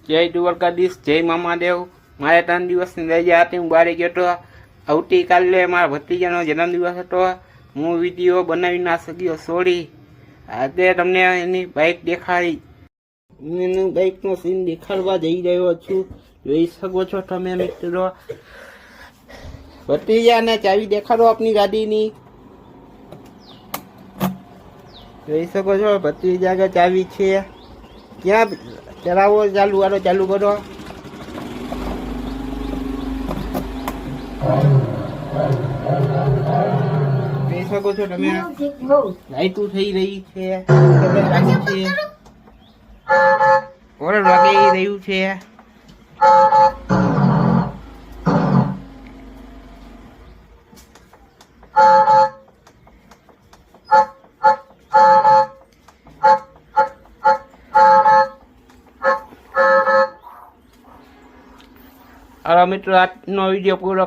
જય દ્વારકાધીશ, જય મામાદેવ। મારે 3 દિવસની રજા હતી, હું બહાર ગયો હતો। આવતીકાલે મારા ભત્રીજાનો જન્મદિવસ હતો। હું વિડીયો બનાવી ના શક્યો, સોરી। આજે તમને એની બાઇક દેખાડી, હું એનું બાઇકનો સીન દેખાડવા જઈ રહ્યો છું। જોઈ શકો છો તમે મિત્રો। ભત્રીજાને ચાવી દેખાડો આપની ગાડીની। જોઈ શકો છો ભત્રીજા કે ચાવી છે। ક્યાં ચલાવો? ચાલુ વાળો ચાલુ કરો। જોઈ શકો છો તમે, લાઈટું થઈ રહી છે, ઓર વાગી રહ્યું છે। મિત્રો આજનો વિડીયો પૂરો